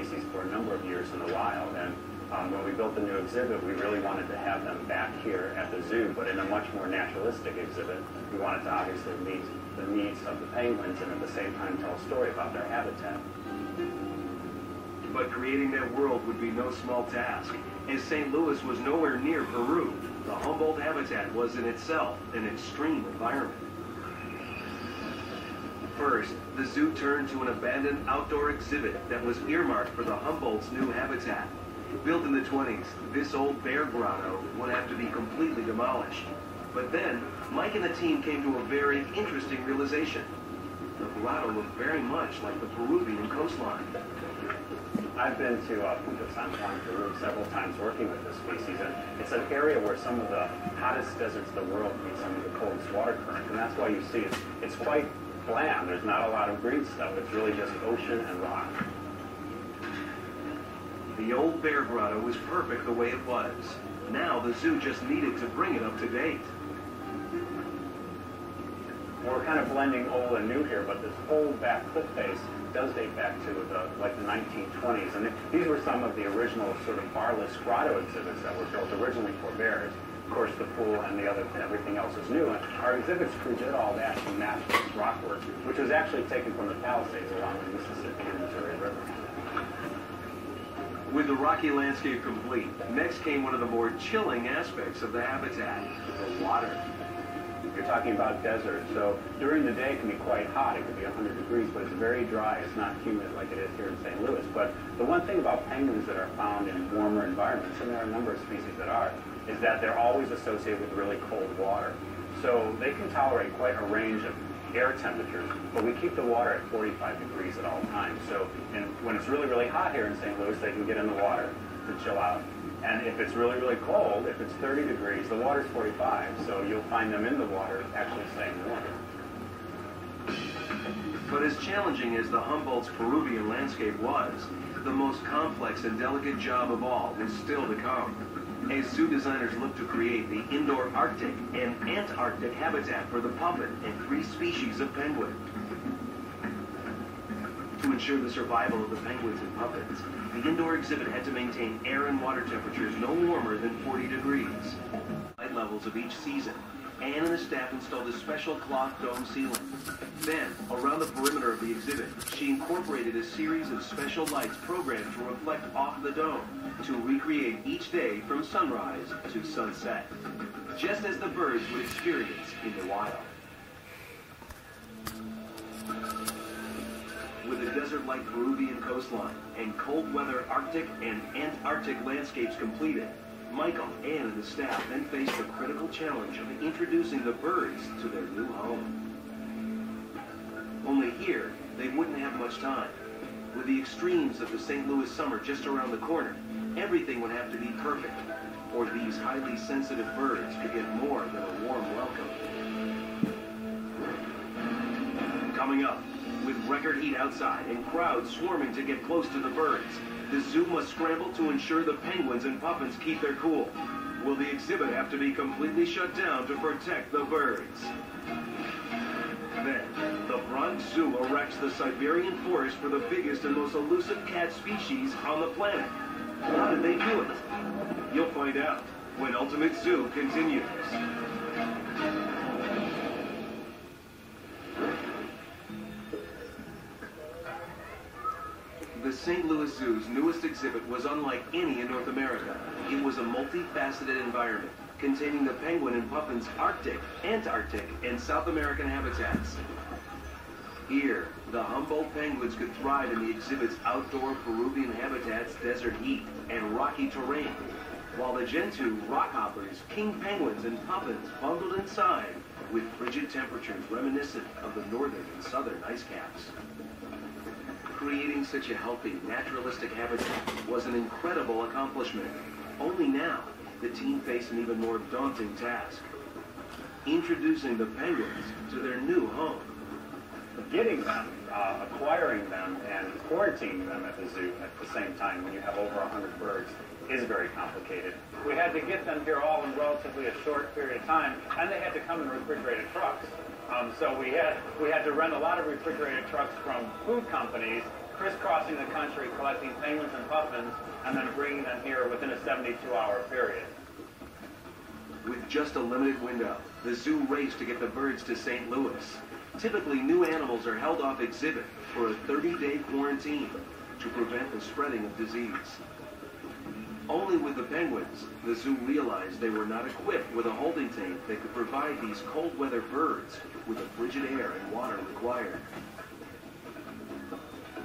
species for a number of years in the wild. And when we built the new exhibit, we really wanted to have them back here at the zoo, but in a much more naturalistic exhibit. We wanted to obviously meet the needs of the penguins and at the same time tell a story about their habitat. But creating that world would be no small task. As St. Louis was nowhere near Peru, the Humboldt habitat was in itself an extreme environment. First, the zoo turned to an abandoned outdoor exhibit that was earmarked for the Humboldt's new habitat. Built in the 20s, this old bear grotto would have to be completely demolished. But then, Mike and the team came to a very interesting realization. The grotto looked very much like the Peruvian coastline. I've been to Punta San Juan, Peru several times working with this species, and it's an area where some of the hottest deserts of the world meet some of the coldest water currents, and that's why you see it's quite bland. There's not a lot of green stuff. It's really just ocean and rock. The old bear grotto was perfect the way it was. Now the zoo just needed to bring it up to date. We're kind of blending old and new here, but this whole back cliff face does date back to the 1920s, and these were some of the original sort of barless grotto exhibits that were built originally for bears. Of course, the pool and everything else is new, and our exhibits crew did all that to match this rockwork, which was actually taken from the Palisades along the Mississippi and Missouri River. With the rocky landscape complete, next came one of the more chilling aspects of the habitat, the water. You're talking about desert, so during the day it can be quite hot. It could be 100 degrees, but it's very dry. It's not humid like it is here in St. Louis. But the one thing about penguins that are found in warmer environments, and there are a number of species that are, is that they're always associated with really cold water. So they can tolerate quite a range of air temperatures, but we keep the water at 45 degrees at all times. So when it's really, really hot here in St. Louis, they can get in the water to chill out. And if it's really, really cold, if it's 30 degrees, the water's 45, so you'll find them in the water actually staying warm. But as challenging as the Humboldt's Peruvian landscape was, the most complex and delicate job of all was still to come. As zoo designers looked to create the indoor Arctic and Antarctic habitat for the puffin and 3 species of penguin. To ensure the survival of the penguins and puffins, the indoor exhibit had to maintain air and water temperatures no warmer than 40 degrees. Light levels of each season, Anne and the staff installed a special cloth dome ceiling. Then, around the perimeter of the exhibit, she incorporated a series of special lights programmed to reflect off the dome to recreate each day from sunrise to sunset, just as the birds would experience in the wild. With a desert-like Peruvian coastline and cold-weather Arctic and Antarctic landscapes completed, Michael, Ann, and the staff then faced the critical challenge of introducing the birds to their new home. Only here, they wouldn't have much time. With the extremes of the St. Louis summer just around the corner, everything would have to be perfect, or these highly sensitive birds could get more than a warm welcome. Coming up, with record heat outside and crowds swarming to get close to the birds, the zoo must scramble to ensure the penguins and puffins keep their cool. Will the exhibit have to be completely shut down to protect the birds? Then, the Bronx Zoo erects the Siberian forest for the biggest and most elusive cat species on the planet. How did they do it? You'll find out when Ultimate Zoo continues. The St. Louis Zoo's newest exhibit was unlike any in North America. It was a multifaceted environment containing the penguin and puffin's Arctic, Antarctic, and South American habitats. Here, the Humboldt penguins could thrive in the exhibit's outdoor Peruvian habitats, desert heat, and rocky terrain, while the Gentoo rockhoppers, king penguins, and puffins bundled inside with frigid temperatures reminiscent of the northern and southern ice caps. Creating such a healthy, naturalistic habitat was an incredible accomplishment. Only now, the team faced an even more daunting task: introducing the penguins to their new home. Getting them, acquiring them, and quarantining them at the zoo at the same time when you have over 100 birds is very complicated. We had to get them here all in relatively a short period of time, and they had to come in refrigerated trucks. So we had to rent a lot of refrigerated trucks from food companies crisscrossing the country, collecting penguins and puffins, and then bringing them here within a 72-hour period. With just a limited window, the zoo raced to get the birds to St. Louis. Typically, new animals are held off exhibit for a 30-day quarantine to prevent the spreading of disease. Only with the penguins, the zoo realized they were not equipped with a holding tank that could provide these cold weather birds with the frigid air and water required.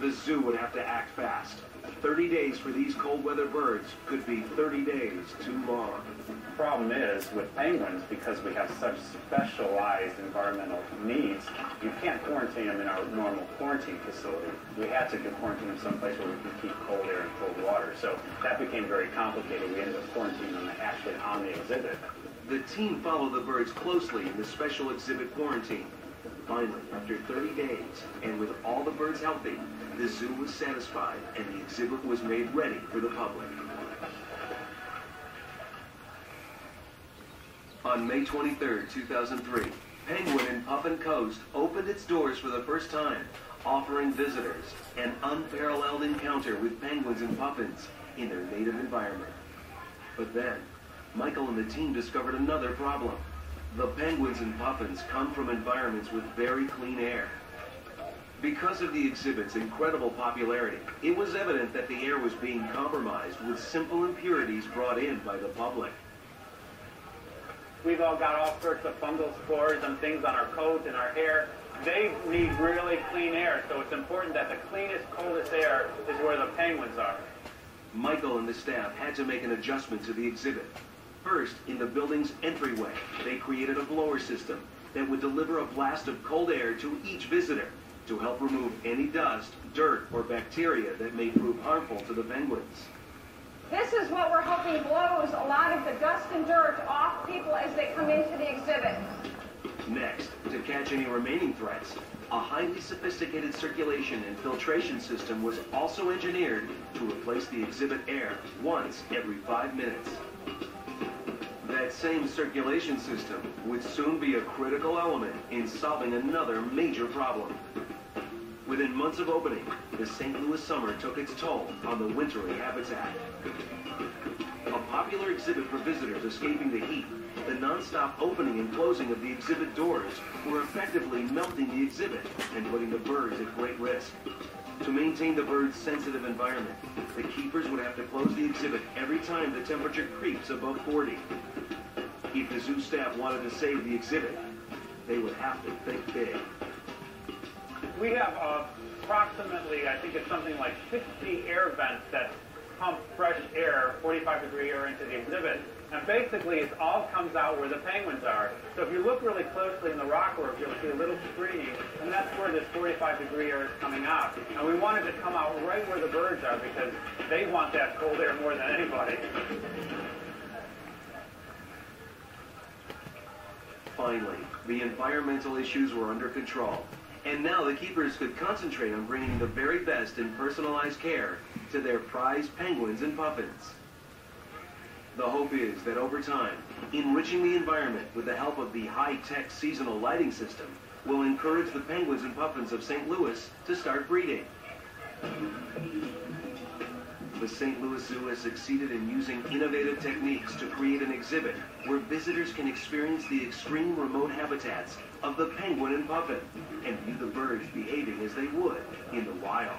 The zoo would have to act fast. 30 days for these cold weather birds could be 30 days too long. The problem is, with penguins, because we have such specialized environmental needs, you can't quarantine them in our normal quarantine facility. We had to quarantine them someplace where we can keep cold air and cold water. So that became very complicated. We ended up quarantining them actually on the exhibit. The team followed the birds closely in the special exhibit quarantine. Finally, after 30 days, and with all the birds healthy, the zoo was satisfied and the exhibit was made ready for the public. On May 23, 2003, Penguin in Puffin Coast opened its doors for the first time, offering visitors an unparalleled encounter with penguins and puffins in their native environment. But then, Michael and the team discovered another problem. The penguins and puffins come from environments with very clean air. Because of the exhibit's incredible popularity, it was evident that the air was being compromised with simple impurities brought in by the public. We've all got all sorts of fungal spores and things on our coat and our hair. They need really clean air, so it's important that the cleanest, coldest air is where the penguins are. Michael and the staff had to make an adjustment to the exhibit. First, in the building's entryway, they created a blower system that would deliver a blast of cold air to each visitor to help remove any dust, dirt, or bacteria that may prove harmful to the penguins. This is what we're hoping blows a lot of the dust and dirt off people as they come into the exhibit. Next, to catch any remaining threats, a highly sophisticated circulation and filtration system was also engineered to replace the exhibit air once every 5 minutes. That same circulation system would soon be a critical element in solving another major problem. Within months of opening, the St. Louis summer took its toll on the wintry habitat. A popular exhibit for visitors escaping the heat, the non-stop opening and closing of the exhibit doors were effectively melting the exhibit and putting the birds at great risk. To maintain the birds' sensitive environment, the keepers would have to close the exhibit every time the temperature creeps above 40. If the zoo staff wanted to save the exhibit, they would have to think big. We have approximately, I think it's something like 60 air vents that pump fresh air, 45-degree air into the exhibit. And basically, it all comes out where the penguins are. So if you look really closely in the rockwork, you'll see a little screening, and that's where this 45-degree air is coming out. And we wanted to come out right where the birds are because they want that cold air more than anybody. Finally, the environmental issues were under control. And now the keepers could concentrate on bringing the very best in personalized care to their prized penguins and puffins. The hope is that over time, enriching the environment with the help of the high-tech seasonal lighting system will encourage the penguins and puffins of St. Louis to start breeding. The St. Louis Zoo has succeeded in using innovative techniques to create an exhibit where visitors can experience the extreme remote habitats of the penguin and puffin and view the birds behaving as they would in the wild.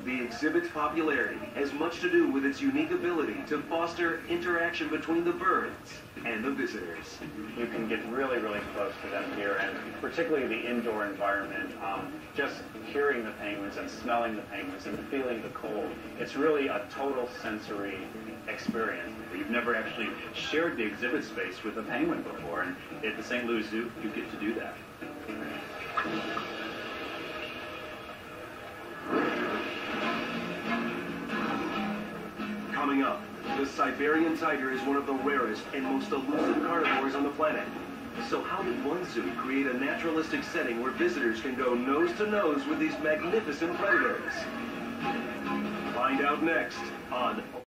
The exhibit's popularity has much to do with its unique ability to foster interaction between the birds and the visitors. You can get really, really close to them here, and particularly the indoor environment, just hearing the penguins and smelling the penguins and feeling the cold. It's really a total sensory experience. You've never actually shared the exhibit space with a penguin before, and at the St. Louis Zoo, you get to do that. Coming up, the Siberian tiger is one of the rarest and most elusive carnivores on the planet. So how did one zoo create a naturalistic setting where visitors can go nose to nose with these magnificent predators? Find out next on